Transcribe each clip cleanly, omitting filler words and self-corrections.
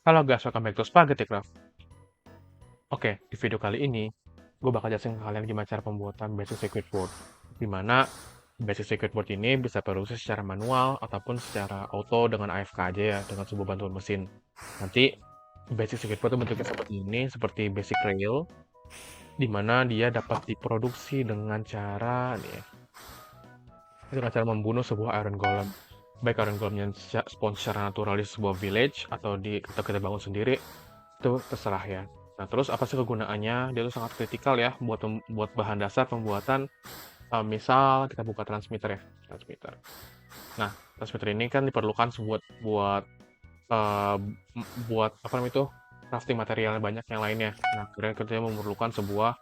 Halo guys, welcome back to Spaghetti Craft. Oke, di video kali ini, gue bakal jelasin ke kalian gimana cara pembuatan basic circuit board. Dimana basic circuit board ini bisa produksi secara manual ataupun secara auto dengan AFK aja ya, dengan sebuah bantuan mesin. Nanti, basic circuit board itu bentuknya seperti ini, seperti basic rail, dimana dia dapat diproduksi dengan cara nih ya, dengan cara membunuh sebuah iron golem. Baik iron golem yang spawn secara natural di sebuah village atau kita bangun sendiri, itu terserah ya. Nah, terus apa sih kegunaannya? Dia tuh sangat kritikal ya buat bahan dasar pembuatan, misal kita buka transmitter ya, transmitter. Nah, transmitter ini kan diperlukan buat, eee, buat apa namanya itu, crafting material banyak yang lainnya. Nah, akhirnya kita memerlukan sebuah,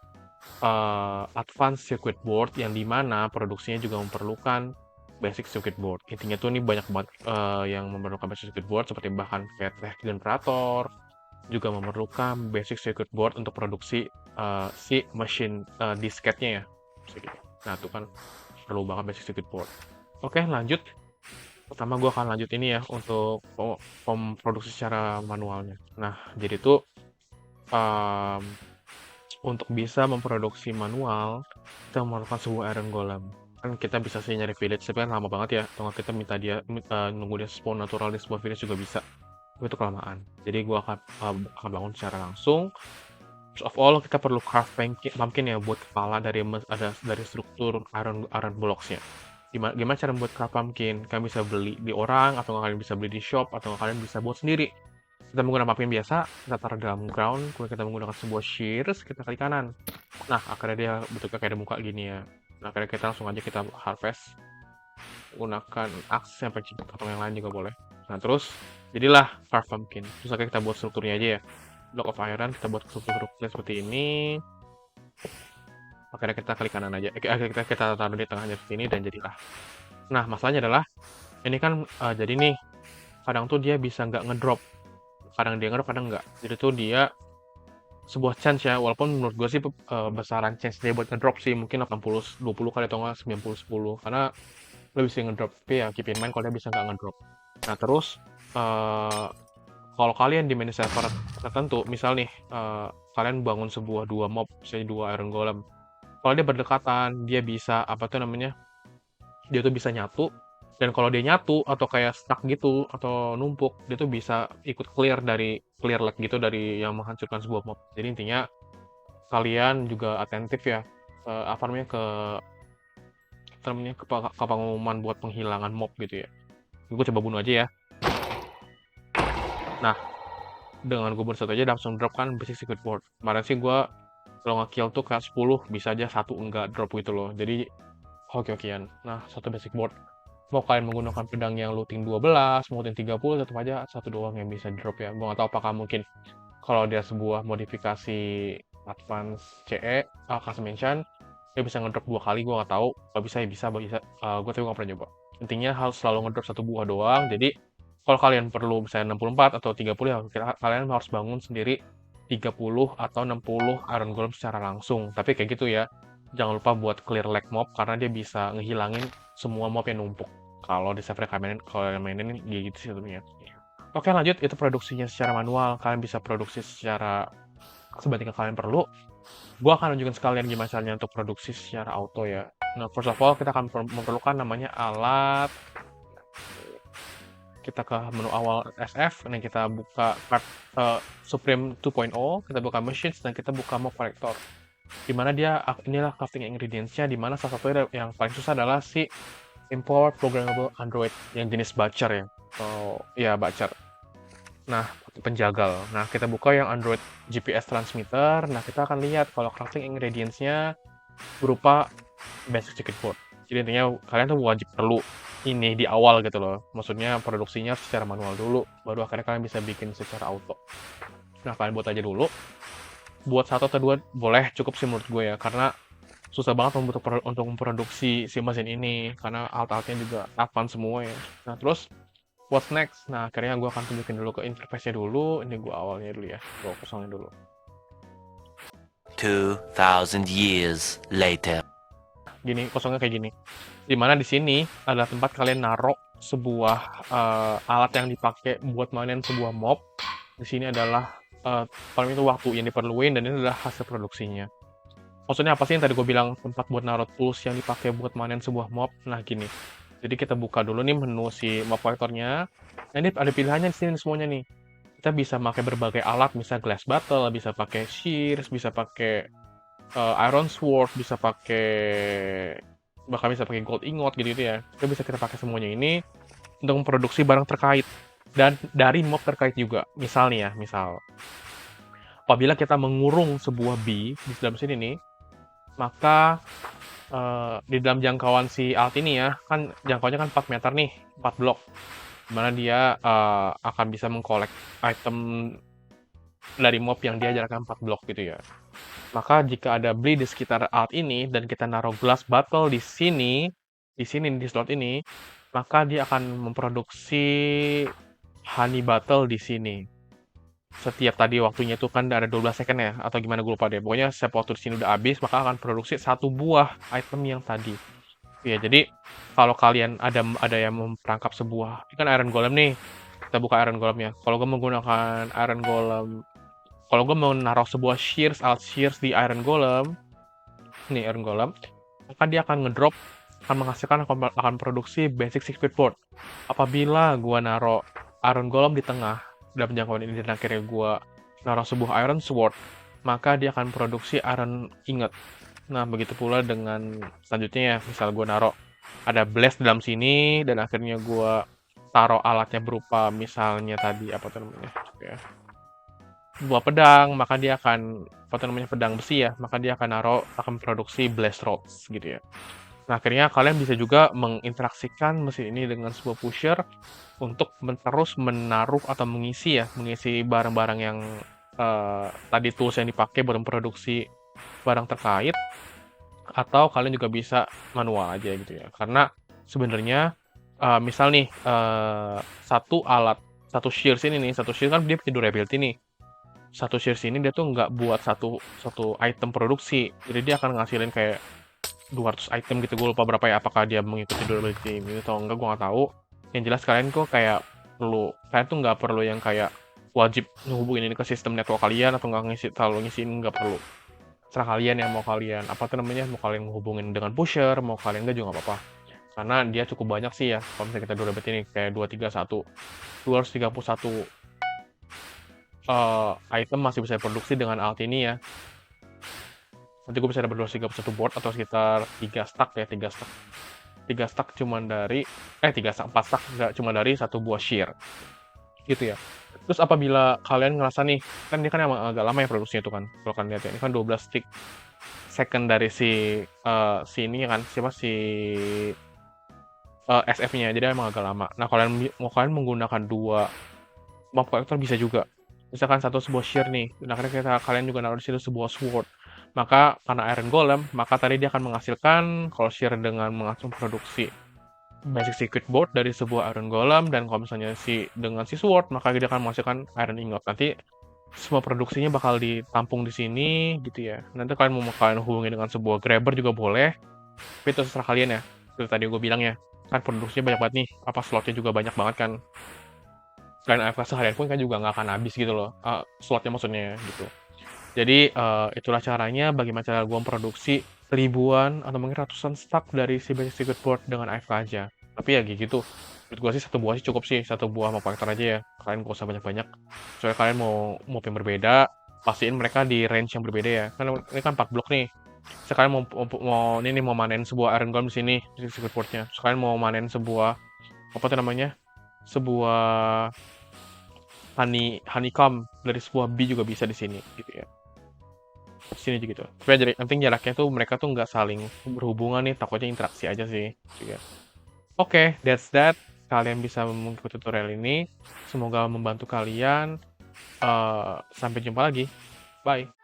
advance circuit board yang di mana produksinya juga memerlukan basic circuit board. Intinya tuh ini banyak banget, yang memerlukan basic circuit board seperti bahkan kayak tech generator, juga memerlukan basic circuit board untuk produksi si mesin disketnya ya. Nah, itu kan perlu banget basic circuit board. Oke, lanjut. Pertama gue akan lanjut ini ya untuk memproduksi secara manualnya. Nah, jadi tuh um, untuk bisa memproduksi manual, kita memerlukan sebuah iron golem. Kan kita bisa sih nyari village, tapi kan lama banget ya. Atau kita minta dia nunggu dia spawn natural di sebuah village juga bisa. Itu kelamaan. Jadi gue akan bangun secara langsung. First of all, kita perlu craft pumpkin ya buat kepala dari struktur iron blocks-nya. Gimana cara membuat craft pumpkin? Kalian bisa beli di orang, atau kalian bisa beli di shop, atau kalian bisa buat sendiri. Kita menggunakan pumpkin biasa, kita taruh dalam ground, kemudian kita menggunakan sebuah shears, kita klik kanan. Nah, akhirnya dia bentuknya kayak ada muka gini ya. Nah, akhirnya kita langsung aja kita harvest. Gunakan axe sampai potong yang lain juga boleh. Nah, terus jadilah craft pumpkin. Terus akhirnya kita buat strukturnya aja ya. Block of iron, kita buat struktur seperti ini. Akhirnya kita klik kanan aja. Akhirnya kita taruh di tengahnya sini dan jadilah. Nah, masalahnya adalah ini kan jadi nih, kadang tuh dia bisa nggak ngedrop. Kadang dia ngedrop, kadang nggak. Jadi tuh dia sebuah chance ya, walaupun menurut gue sih besaran chance dia buat ngedrop sih mungkin 80-20 kali atau nggak 90-10. Karena lo bisa ngedrop, tapi ya keep in mind kalau dia bisa nggak ngedrop. Nah, terus kalau kalian di main server tertentu, misal nih kalian bangun sebuah dua mob, misalnya dua iron golem. Kalau dia berdekatan, dia bisa apa tuh namanya? Dia tuh bisa nyatu. Dan kalau dia nyatu atau kayak stuck gitu atau numpuk, dia tuh bisa ikut clear lag gitu dari yang menghancurkan sebuah mob. Jadi intinya kalian juga atentif ya, apa namanya ke pengumuman buat penghilangan mob gitu ya. Gue coba bunuh aja ya. Nah, dengan gue bunuh satu aja langsung drop kan basic circuit board. Kemarin sih gue kalau nge-kill tuh kayak 10 bisa aja satu enggak drop gitu loh. Jadi hoki-hokian. Nah, satu basic board. Mau kalian menggunakan pedang yang looting 12, mau looting 30, tetap aja satu doang yang bisa drop ya. Gue nggak tahu apakah mungkin kalau dia sebuah modifikasi advance CE, custom mention, dia bisa ngedrop 2 kali, gue nggak tahu. Kalau bisa ya bisa, gue tapi nggak pernah nyoba. Intinya harus selalu ngedrop satu buah doang, jadi kalau kalian perlu misalnya 64 atau 30 ya, kalian harus bangun sendiri 30 atau 60 iron golem secara langsung. Tapi kayak gitu ya, jangan lupa buat clear lag mob karena dia bisa ngehilangin semua mob yang numpuk. Kalau di server kalian mainin gitu sih tentunya. Oke, lanjut, itu produksinya secara manual. Kalian bisa produksi secara sebanyak yang kalian perlu. Gua akan tunjukin sekalian gimana caranya untuk produksi secara auto ya. Nah, first of all kita akan memerlukan namanya alat. Kita ke menu awal SF, dan kita buka Supreme 2.0, kita buka Machines, dan kita buka Mob Collector. Dimana inilah crafting ingredients-nya, dimana salah satu yang paling susah adalah si Import Programmable Android yang jenis Butcher ya. Ya, Butcher. Nah, penjagal. Nah, kita buka yang Android GPS Transmitter. Nah, kita akan lihat kalau crafting ingredients-nya berupa basic circuit board. Jadi intinya kalian tuh wajib perlu ini di awal gitu loh. Maksudnya produksinya secara manual dulu, baru akhirnya kalian bisa bikin secara auto. Nah, kalian buat aja dulu. Buat satu atau dua boleh, cukup sih menurut gue ya, karena susah banget untuk memproduksi si mesin ini, karena alat-alatnya juga advance semua ya. Nah, terus what's next? Nah, akhirnya gue akan tunjukin dulu ke interface-nya dulu. Ini gue awalnya dulu ya, gue kosongin dulu. 2,000 years later. Gini, kosongnya kayak gini. Dimana di sini adalah tempat kalian naruh sebuah alat yang dipakai buat mainin sebuah mob. Di sini adalah kalau itu waktu yang diperluin, dan ini adalah hasil produksinya. Maksudnya apa sih yang tadi gue bilang tempat buat naruh tools yang dipakai buat manen sebuah mob? Nah gini, jadi kita buka dulu nih menu si mob collectornya. Nah ini ada pilihannya di sini semuanya nih. Kita bisa pakai berbagai alat, bisa glass battle, bisa pakai shears, bisa pakai iron sword, bisa pakai bahkan bisa pakai gold ingot gitu ya. Itu bisa kita pakai semuanya ini untuk memproduksi barang terkait dan dari mob terkait juga. Misal nih ya, misal apabila kita mengurung sebuah bee di dalam sini nih, maka di dalam jangkauan si alt ini ya, kan jangkauannya kan 4 meter nih, 4 blok. Dimana dia akan bisa mengkolek item dari mob yang dia jaraknya 4 blok gitu ya. Maka jika ada beli di sekitar alt ini dan kita naruh glass battle di sini di slot ini, maka dia akan memproduksi honey battle di sini. Setiap tadi waktunya itu kan ada 12 second ya, atau gimana gue lupa deh. Pokoknya setiap waktu di sini udah habis, maka akan produksi satu buah item yang tadi. Ya, jadi kalau kalian ada yang memperangkap sebuah, ini kan Iron Golem nih. Kita buka Iron Golemnya. Kalau gue menggunakan Iron Golem, kalau gue mau naruh sebuah shears, alt shears di Iron Golem, nih Iron Golem, maka dia akan ngedrop, akan menghasilkan, akan produksi basic circuit board. Apabila gue naruh Iron Golem di tengah, dalam jangkauan ini, dan akhirnya gue naruh sebuah Iron Sword, maka dia akan produksi Iron Ingot. Nah, begitu pula dengan selanjutnya ya, misal gue naruh ada blast dalam sini, dan akhirnya gue taruh alatnya berupa misalnya tadi apa tuh namanya, ya, buah pedang, maka dia akan apa tuh namanya pedang besi ya, maka dia akan produksi blast rods gitu ya. Nah, akhirnya kalian bisa juga menginteraksikan mesin ini dengan sebuah pusher untuk terus menaruh atau mengisi barang-barang yang tadi tools yang dipakai buat memproduksi barang terkait, atau kalian juga bisa manual aja gitu ya. Karena sebenarnya misal nih satu shears ini nih, satu shears kan dia punya durability nih. Satu shears ini dia tuh nggak buat satu item produksi, jadi dia akan ngasilin kayak 200 item gitu. Gue lupa berapa ya, apakah dia mengikuti durability ini atau enggak, gue nggak tahu. Yang jelas kalian tuh nggak perlu yang kayak wajib ngehubungin ini ke sistem network kalian, atau nggak ngisiin, nggak perlu. Serah kalian ya, mau kalian apa tuh namanya, mau kalian menghubungin dengan pusher, mau kalian enggak juga nggak apa-apa. Karena dia cukup banyak sih ya, kalau misalnya kita durability ini kayak 231 item masih bisa produksi dengan alt ini ya. Nanti gue bisa dapat 231 board atau sekitar 3 stack ya, 3 stack. 3 stack cuman dari 3 stack, 4 stack enggak, cuma dari satu buah shear. Gitu ya. Terus apabila kalian ngerasa nih, kan ini kan emang agak lama ya produksinya itu kan. Kalau kalian lihat ya, ini kan 12 tick second dari si ini kan, SF-nya. Jadi emang agak lama. Nah, kalian menggunakan 2 mob collector bisa juga. Misalkan sebuah shear nih, dan akhirnya kalian juga naruh di situ sebuah sword. Maka karena Iron Golem, maka tadi dia akan menghasilkan, kalau shear dengan menghasilkan produksi basic circuit board dari sebuah Iron Golem, dan kalau misalnya dengan si sword, maka dia akan menghasilkan Iron Ingot. Nanti semua produksinya bakal ditampung di sini gitu ya. Nanti kalian hubungi dengan sebuah grabber juga boleh, tapi itu terserah kalian ya. Itu tadi gue bilang ya, kan produksinya banyak banget nih, slotnya juga banyak banget kan. Selain AFK seharian pun kan juga nggak akan habis gitu loh, slotnya maksudnya gitu. Jadi itulah caranya bagaimana cara gue memproduksi ribuan atau mungkin ratusan stack dari si basic circuit board dengan AFK aja. Tapi ya gitu, menurut gue sih satu buah sih cukup sih, satu buah mau kolektor aja ya. Kalian gak usah banyak-banyak. Soalnya kalian mau yang berbeda, pastiin mereka di range yang berbeda ya. Kan ini kan 4 blok nih. Sekarang mau manen sebuah iron golem di sini di circuit boardnya. Sekarang mau manen sebuah apa tuh namanya? Sebuah honeycomb dari sebuah bee juga bisa di sini gitu ya. Sini juga gitu. Tapi yang penting jaraknya tuh mereka tuh nggak saling berhubungan nih, takutnya interaksi aja sih juga. Oke, that's that. Kalian bisa mengikuti tutorial ini. Semoga membantu kalian. Sampai jumpa lagi. Bye.